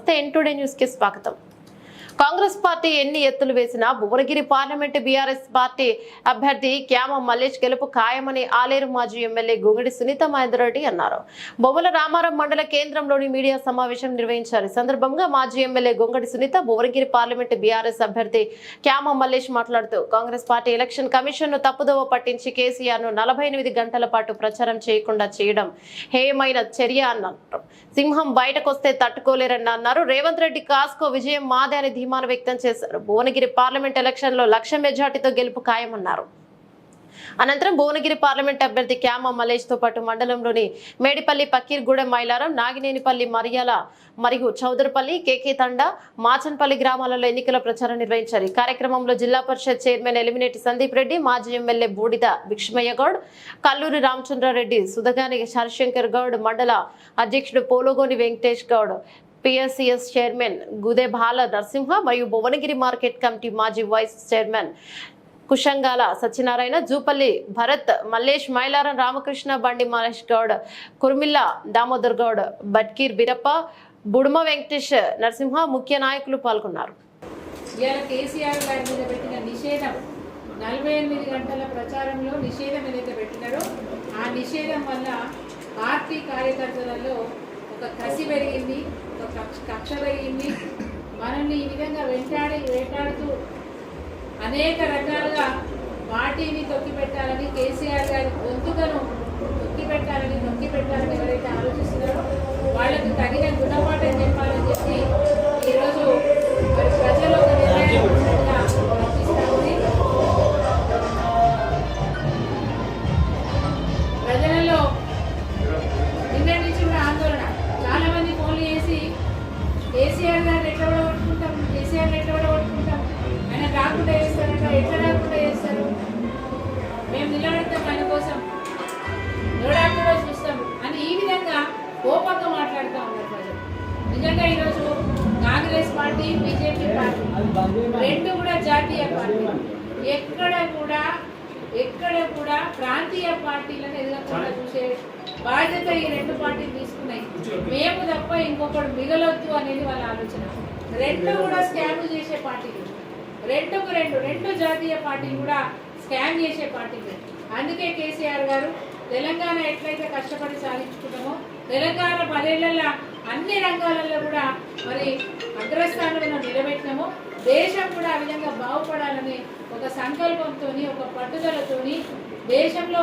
నమస్తే N2 news కి స్వాగతం. కాంగ్రెస్ పార్టీ ఎన్ని ఎత్తులు వేసినా భువనగిరి పార్లమెంటు బీఆర్ఎస్ పార్టీ అభ్యర్థి క్యామ మల్లేష్ గెలుపు ఖాయమని ఆలేరు మాజీ ఎమ్మెల్యే గొంగడి సునీత మహేందర్ రెడ్డి అన్నారు. బొమ్మల రామారం మండల కేంద్రంలోని మీడియా సమావేశం నిర్వహించారు. ఈ సందర్భంగా మాజీ MLA Gongadi Sunitha Bhuvanagiri parliament BRS అభ్యర్థి క్యామ మల్లేష్ మాట్లాడుతూ కాంగ్రెస్ పార్టీ ఎలక్షన్ కమిషన్ ను తప్పుదోవ పట్టించి కేసీఆర్ ను 48 గంటల పాటు ప్రచారం చేయకుండా చేయడం హేయమైన చర్య అన్నారు. సింహం బయటకొస్తే తట్టుకోలేరని అన్నారు. రేవంత్ రెడ్డి కాస్కో విజయం మాదే అని ధీమాను వ్యక్తం చేశారు. భువనగిరి పార్లమెంట్ ఎలక్షన్ లో 1,00,000 మెజార్టీతో గెలుపు ఖాయమన్నారు. అనంతరం భువనగిరి పార్లమెంట్ అభ్యర్థి క్యామ మల్లేష్ తో పాటు మండలంలోని మేడిపల్లి, పక్కీర్గూడెం, మైలారం, నాగినేనిపల్లి, మరియాల మరియు చౌదరపల్లి, కేకే తండ, మాచన్పల్లి గ్రామాలలో ఎన్నికల ప్రచారం నిర్వహించారు. ఈ కార్యక్రమంలో జిల్లా పరిషత్ చైర్మన్ ఎలిమినేటి సందీప్ రెడ్డి, మాజీ ఎమ్మెల్యే బూడిద భిక్షమయ్య గౌడ్, కల్లూరి రామచంద్రారెడ్డి, సుధగాని హరిశంకర్ గౌడ్, మండల అధ్యక్షుడు పోలోగోని వెంకటేష్ గౌడ్, PSCS చైర్మన్ గుదేబాల నరసింహ మరియు భువనగిరి మార్కెట్ కమిటీ మాజీ వైస్ చైర్మన్ కుషంగాల సత్యనారాయణ, జూపల్లి భరత్, మల్లేష్, మైలారం రామకృష్ణ, బండి మహేష్ గౌడ్, కుర్మిల్ల దామోదర్ గౌడ్, బట్కీర్ బిరప్ప, బుడుమ వెంకటేష్ నరసింహ ముఖ్య నాయకులు పాల్గొన్నారు. కేసీఆర్ గారి మీద పెట్టిన నిషేధం 48 గంటల ప్రచారంలో నిషేధం ఏదైతే పెట్టినారో ఆ నిషేధం వల్ల పార్టీ కార్యకర్తలలో ఒక కసి పెరిగింది, ఒక కక్ష పెరిగింది. మనల్ని ఈ విధంగా వేటాడుతూ అనేక రకాలుగా పార్టీని తొక్కిపెట్టాలని, కేసీఆర్ గారి గొంతుకను నొక్కిపెట్టాలని ఎవరైతే ఆలోచిస్తున్నారో వాళ్ళకు తగిన గుణపాఠం చెప్పాలని చెప్పి ఈరోజు ప్రజలు ఒక నిర్ణయం వర్తిస్తూ ఉంది. ప్రజలలో నిన్నటి నుంచి కూడా ఆందోళన. చాలా మంది ఫోన్లు చేసి కేసీఆర్ గారిని ఎట్లా ఓడగొట్టుకుంటాం, ఆయన రాకుండా చేస్తారట, ఎట్లా రాకుండా చేస్తారు, మేము నిలబడతాం ఆయన కోసం, నిలబడకుండా చూస్తాం అని ఈ విధంగా కోపంగా మాట్లాడుతూ ఉన్నారు ప్రజలు. నిజంగా ఈరోజు కాంగ్రెస్ పార్టీ, బీజేపీ పార్టీ రెండు కూడా జాతీయ పార్టీ. ఎక్కడ కూడా ప్రాంతీయ పార్టీలను ఎదగకుండా చూసే బాధ్యత ఈ రెండు పార్టీలు తీసుకున్నాయి. మేము తప్ప ఇంకొకటి మిగలొద్దు అనేది వాళ్ళ ఆలోచన. రెండు కూడా స్కామ్ చేసే పార్టీలు, రెండు జాతీయ పార్టీలు కూడా స్కామ్ చేసే పార్టీలు. అందుకే కేసీఆర్ గారు తెలంగాణ ఎట్లయితే కష్టపడి సాధించుకున్నామో, తెలంగాణ 10 ఏళ్లలో అన్ని రంగాలలో కూడా మరి అగ్రస్థానంలో నిలబెట్టినామో, దేశం కూడా ఆ విధంగా బాగుపడాలని ఒక సంకల్పంతో, ఒక పట్టుదలతోని దేశంలో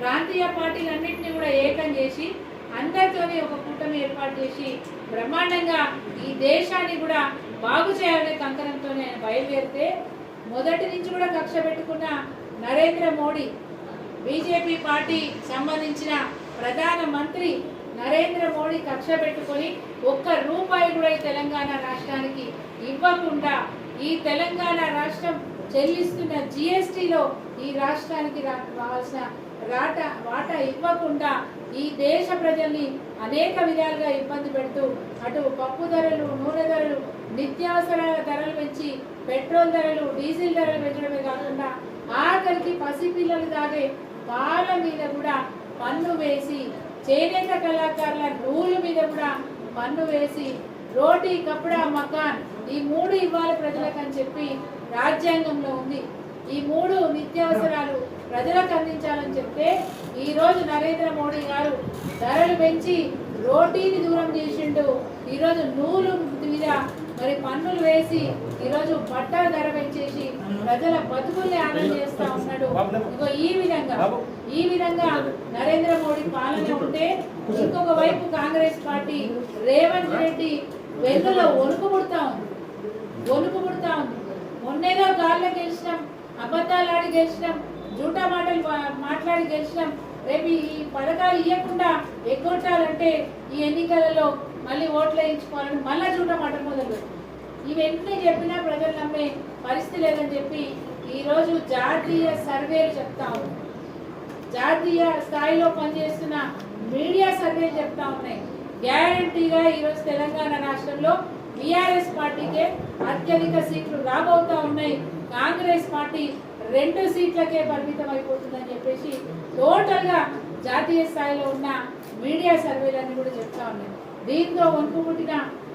ప్రాంతీయ పార్టీలన్నింటినీ కూడా ఏకం చేసి అందరితోని ఒక కూటమి ఏర్పాటు చేసి బ్రహ్మాండంగా ఈ దేశాన్ని కూడా బాగు చేయాలనే కంకణంతోనే బయలుదేరితే, మొదటి నుంచి కూడా కక్ష పెట్టుకున్న నరేంద్ర మోడీ, బీజేపీ పార్టీ సంబంధించిన ప్రధాన మంత్రి నరేంద్ర మోడీ కక్ష పెట్టుకొని ₹1 కూడా ఈ తెలంగాణ రాష్ట్రానికి ఇవ్వకుండా, ఈ తెలంగాణ రాష్ట్రం చెల్లిస్తున్న GSTలో ఈ రాష్ట్రానికి రావాల్సిన వాటా ఇవ్వకుండా ఈ దేశ ప్రజల్ని అనేక విధాలుగా ఇబ్బంది పెడుతూ అటు పప్పు ధరలు, నూనె ధరలు, నిత్యావసర ధరలు పెంచి పెట్రోల్ ధరలు, డీజిల్ ధరలు పెంచడమే కాకుండా ఆఖరికి పసిపిల్లలు తాగే పాల మీద కూడా పన్ను వేసి, చేనేత కళాకారుల నూలు మీద కూడా పన్ను వేసి, రోటీ, కపడా, మకాన్ ఈ 3 ఇవ్వాలి ప్రజలకు అని చెప్పి రాజ్యాంగంలో ఉంది. ఈ 3 నిత్యావసరాలు ప్రజలకు అందించాలని చెప్తే ఈరోజు నరేంద్ర మోడీ గారు ధరలు పెంచి రోటీని దూరం చేసిండు. ఈరోజు నూలు మీద మరి పన్నులు వేసి ఈరోజు బట్టల ధర పెంచేసి ప్రజల బతుకుల్ని ఆనందం చేస్తా ఉన్నాడు. ఇగో ఈ విధంగా నరేంద్ర మోడీ పాలన ఉంటే, ఇంకొక వైపు కాంగ్రెస్ పార్టీ రేవంత్ రెడ్డి వెన్నులో వణుకు పుడతా ఉంది. మొన్నేదో గాల్లో గెలిచినాం, అబద్ధాలు ఆడి గెలిచినాం, జూటా మాటలు మాట్లాడి గెలిచినాం, రేపు ఈ పథకాలు ఇవ్వకుండా ఎగ్గొట్టాలంటే ఈ ఎన్నికలలో మళ్ళీ ఓట్లు వేయించుకోవాలని మళ్ళా జూటా మాటలు మొదలు. ఇవన్నీ చెప్పినా ప్రజలు నమ్మే పరిస్థితి లేదని చెప్పి ఈరోజు జాతీయ సర్వేలు చెప్తా ఉన్నాయి. జాతీయ స్థాయిలో పనిచేస్తున్న మీడియా సర్వేలు చెప్తా ఉన్నాయి. గ్యారంటీగా ఈరోజు తెలంగాణ రాష్ట్రంలో బీఆర్ఎస్ పార్టీకే అత్యధిక సీట్లు రాబోతా ఉన్నాయి. కాంగ్రెస్ పార్టీ 2 సీట్లకే పరిమితం అయిపోతుందని చెప్పేసి టోటల్గా జాతీయ స్థాయిలో ఉన్న మీడియా సర్వేలన్నీ కూడా చెప్తా ఉన్నాయి. దీంతో వణుకు పుట్టిన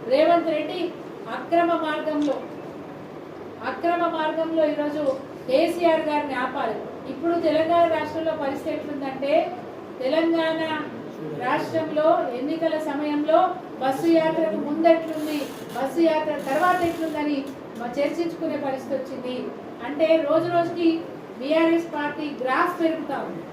రేవంత్ రెడ్డి అక్రమ మార్గంలో ఈరోజు కేసీఆర్ గారిని ఆపాలి. ఇప్పుడు తెలంగాణ రాష్ట్రంలో పరిస్థితి ఎట్లుందంటే, తెలంగాణ రాష్ట్రంలో ఎన్నికల సమయంలో బస్సు యాత్రకు ముందెట్లుంది, బస్సు యాత్ర తర్వాత ఎట్లుందని చర్చించుకునే పరిస్థితి వచ్చింది. అంటే రోజు రోజుకి బీఆర్ఎస్ పార్టీ గ్రాఫ్ పెరుగుతా ఉంది,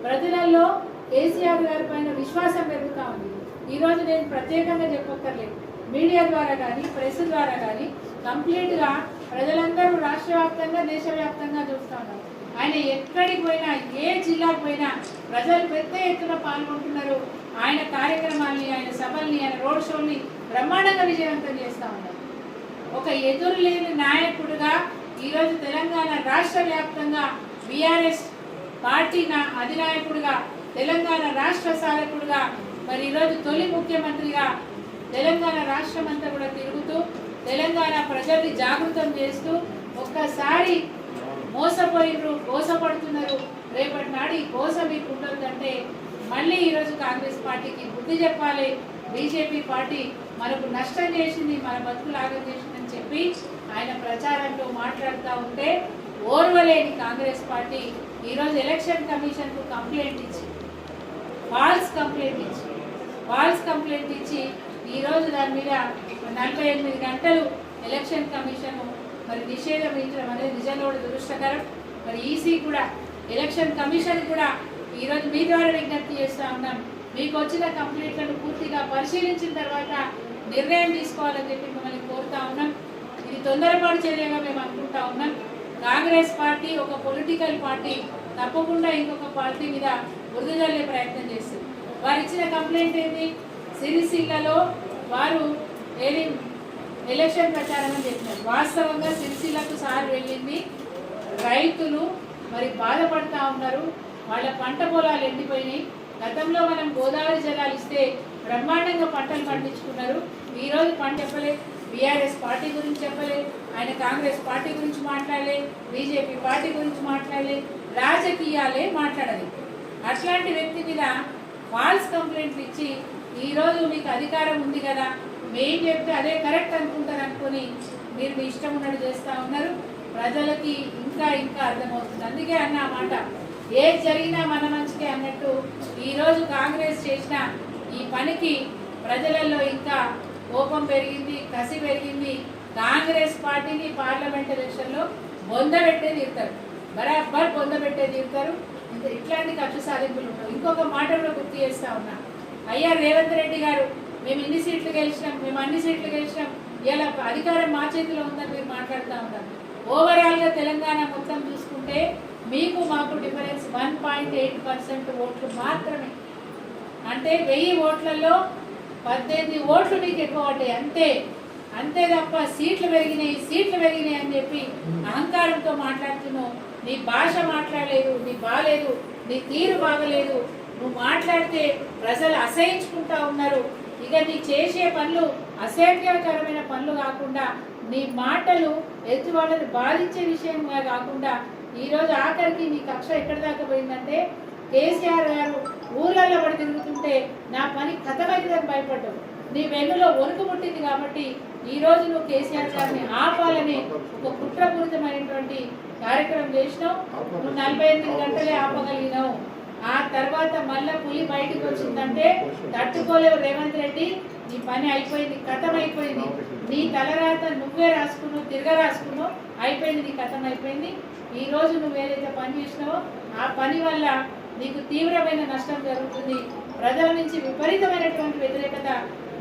ప్రజలలో కేసీఆర్ గారి పైన విశ్వాసం పెరుగుతా ఉంది. ఈరోజు నేను ప్రత్యేకంగా చెప్పక్కర్లేదు, మీడియా ద్వారా కానీ ప్రెస్ ద్వారా కానీ కంప్లీట్గా ప్రజలందరూ రాష్ట్ర వ్యాప్తంగా దేశవ్యాప్తంగా చూస్తూ ఉన్నారు. ఆయన ఎక్కడికి పోయినా, ఏ జిల్లాకు పోయినా ప్రజలు పెద్ద ఎత్తున పాల్గొంటున్నారు. ఆయన కార్యక్రమాల్ని, ఆయన సభల్ని, ఆయన రోడ్ షోల్ని బ్రహ్మాండంగా విజయవంతం చేస్తూ ఉన్నారు. ఒక ఎదురులేని నాయకుడుగా ఈరోజు తెలంగాణ రాష్ట్ర వ్యాప్తంగా బీఆర్ఎస్ పార్టీ అధినాయకుడిగా, తెలంగాణ రాష్ట్ర సాధకుడుగా, మరి ఈరోజు తొలి ముఖ్యమంత్రిగా తెలంగాణ రాష్ట్రం అంతా కూడా తిరుగుతూ తెలంగాణ ప్రజల్ని జాగృతం చేస్తూ ఒక్కసారి మోసపడుతున్నారు, రేపటి నాడు ఈ మోస మీకు ఉండొద్దంటే మళ్ళీ ఈరోజు కాంగ్రెస్ పార్టీకి బుద్ధి చెప్పాలి. బీజేపీ పార్టీ మనకు నష్టం చేసింది, మన బతుకులు ఆగం చేసిందని చెప్పి ఆయన ప్రచారంలో మాట్లాడుతూ ఉంటే ఓర్వలేని కాంగ్రెస్ పార్టీ ఈరోజు ఎలక్షన్ కమిషన్కు ఫాల్స్ కంప్లైంట్ ఇచ్చి ఈరోజు దాని మీద 48 గంటలు ఎలక్షన్ కమిషన్ మరి నిషేధం విధించడం అనేది నిజంగా దురదృష్టకరం. మరి ఈసీ కూడా, ఎలక్షన్ కమిషన్ కూడా ఈరోజు మీ ద్వారా విజ్ఞప్తి చేస్తూ ఉన్నాం, మీకు వచ్చిన కంప్లైంట్లను పూర్తిగా పరిశీలించిన తర్వాత నిర్ణయం తీసుకోవాలని చెప్పి మిమ్మల్ని కోరుతా ఉన్నాం. ఇది తొందరపాటు చర్యగా మేము అనుకుంటా ఉన్నాం. కాంగ్రెస్ పార్టీ ఒక పొలిటికల్ పార్టీ, తప్పకుండా ఇంకొక పార్టీ మీద బురద జల్లే ప్రయత్నం చేస్తుంది. వారు ఇచ్చిన కంప్లైంట్ ఏంటి, సిరిసిల్లలో వారు ఎలక్షన్ ప్రచారం అని చెప్పినారు. వాస్తవంగా సిరిసిల్లకు సార్ వెళ్ళింది, రైతులు మరి బాధపడతా ఉన్నారు, వాళ్ళ పంట పొలాలు ఎండిపోయినాయి. గతంలో మనం గోదావరి జలాలు ఇస్తే బ్రహ్మాండంగా పంటలు పండించుకున్నారు. ఈరోజు పంట చెప్పలే, బీఆర్ఎస్ పార్టీ గురించి చెప్పలే, ఆయన కాంగ్రెస్ పార్టీ గురించి మాట్లాడలే, బీజేపీ పార్టీ గురించి మాట్లాడలే, రాజకీయాలే మాట్లాడాలి. అట్లాంటి వ్యక్తి మీద ఫాల్స్ కంప్లైంట్లు ఇచ్చి ఈరోజు మీకు అధికారం ఉంది కదా, మేం చెప్తే అదే కరెక్ట్ అనుకుంటారు అనుకుని మీరు మీ ఇష్టం ఉన్నట్టు చేస్తూ ఉన్నారు. ప్రజలకి ఇంకా అర్థమవుతుంది. అందుకే అన్న మాట, ఏది జరిగినా మన మంచికే అన్నట్టు ఈరోజు కాంగ్రెస్ చేసిన ఈ పనికి ప్రజలలో ఇంకా కోపం పెరిగింది, కసి పెరిగింది. కాంగ్రెస్ పార్టీని పార్లమెంట్ ఎలక్షన్లో బొందబెట్టే తీరుతారు, బరాబర్ బొందబెట్టే తీరుతారు. ఇట్లాంటి ఖర్చు సాధింపులు ఉంటాయి. ఇంకొక మాట కూడా గుర్తు చేస్తా ఉన్నా, అయ్యా రేవంత్ రెడ్డి గారు, మేము ఇన్ని సీట్లు గెలిచినాం, మేము అన్ని సీట్లు గెలిచినాం, ఇలా అధికారం మా చేతిలో ఉందని మీరు మాట్లాడుతూ ఉన్నారు. ఓవరాల్గా తెలంగాణ మొత్తం చూసుకుంటే మీకు మాకు డిఫరెన్స్ 1.8% ఓట్లు మాత్రమే. అంటే 1000 ఓట్లలో 18 ఓట్లు మీకు ఎక్కువ పడ్డాయి, అంతే తప్ప సీట్లు పెరిగినాయి అని చెప్పి అహంకారంతో మాట్లాడుతున్నావు. నీ భాష మాట్లాడలేదు, నీ బాలేదు, నీ తీరు బాగలేదు, నువ్వు మాట్లాడితే ప్రజలు అసహించుకుంటా ఉన్నారు. ఇక నీ చేసే పనులు అసహ్యకరమైన పనులు కాకుండా, నీ మాటలు ఎదుటి వాళ్ళని బాధించే విషయంగా కాకుండా, ఈరోజు ఆఖరికి నీ కక్ష ఎక్కడి దాకా పోయిందంటే కేసీఆర్ గారు ఊళ్ళల్లో పడి తిరుగుతుంటే నా పని కథమైందని భయపడ్డావు. నీ వెన్నులో వణుకు పుట్టింది కాబట్టి ఈరోజు నువ్వు కేసీఆర్ గారిని ఆపాలని ఒక కుట్రపూరితమైనటువంటి కార్యక్రమం చేసినావు. నువ్వు 48 గంటలే ఆపగలిగినావు. ఆ తర్వాత మళ్ళా పులి బయటకు వచ్చిందంటే తట్టుకోలేవు రేవంత్ రెడ్డి. నీ పని అయిపోయింది, కథం అయిపోయింది. నీ తలరాత నువ్వే రాసుకున్నావు, రాసుకున్నావు, అయిపోయింది, నీ కథం అయిపోయింది. ఈ రోజు నువ్వు ఏదైతే పని చేసినావో ఆ పని వల్ల నీకు తీవ్రమైన నష్టం జరుగుతుంది. ప్రజల నుంచి విపరీతమైనటువంటి వ్యతిరేకత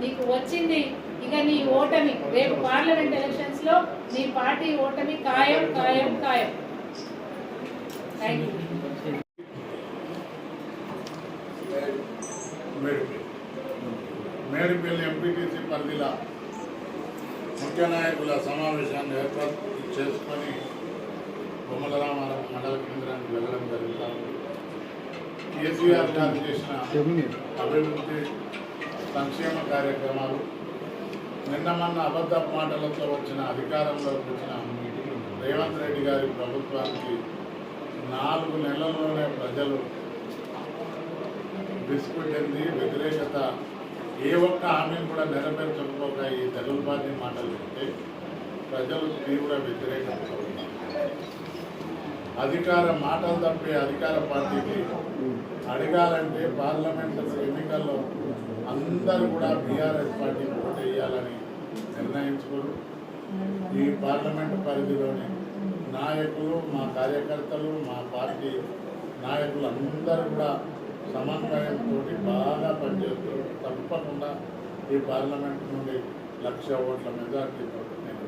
నీకు వచ్చింది. ఇక నీ ఓటమి రేపు పార్లమెంట్ ఎలక్షన్స్ లో నీ పార్టీ ఓటమి ఖాయం. Thank you. మేడిపల్లి ఎంపీటీసీ పరిధిలో ముఖ్య నాయకుల సమావేశాన్ని ఏర్పాటు చేసుకొని బొమ్మలరామారం మండల కేంద్రానికి వెళ్ళడం జరుగుతుంది. కేసీఆర్ గారు చేసిన అభివృద్ధి సంక్షేమ కార్యక్రమాలు, నిన్న మొన్న అబద్ధ మాటలతో వచ్చిన అధికారంలోకి వచ్చిన రేవంత్ రెడ్డి గారి ప్రభుత్వానికి 4 నెలల్లోనే ప్రజలు విసుగు చెంది వ్యతిరేకత ఏ ఒక్క హామీని కూడా నెరవేర్చకపోక ఈ తెగులుబాటి మాటలు చెప్తే ప్రజలు తీవ్ర వ్యతిరేకత ఉన్నారు. అధికార మాటలు తప్పే అధికార పార్టీకి అడగాలంటే పార్లమెంటు ఎన్నికల్లో అందరూ కూడా బీఆర్ఎస్ పార్టీకి ఓటు వేయాలని నిర్ణయించుకోరు. ఈ పార్లమెంటు పరిధిలోని నాయకులు, మా కార్యకర్తలు, మా పార్టీ నాయకులు అందరూ కూడా సమన్వయంతో బాగా పనిచేస్తూ తప్పకుండా ఈ పార్లమెంట్ నుండి 1,00,000 ఓట్ల మెజార్టీతో నేను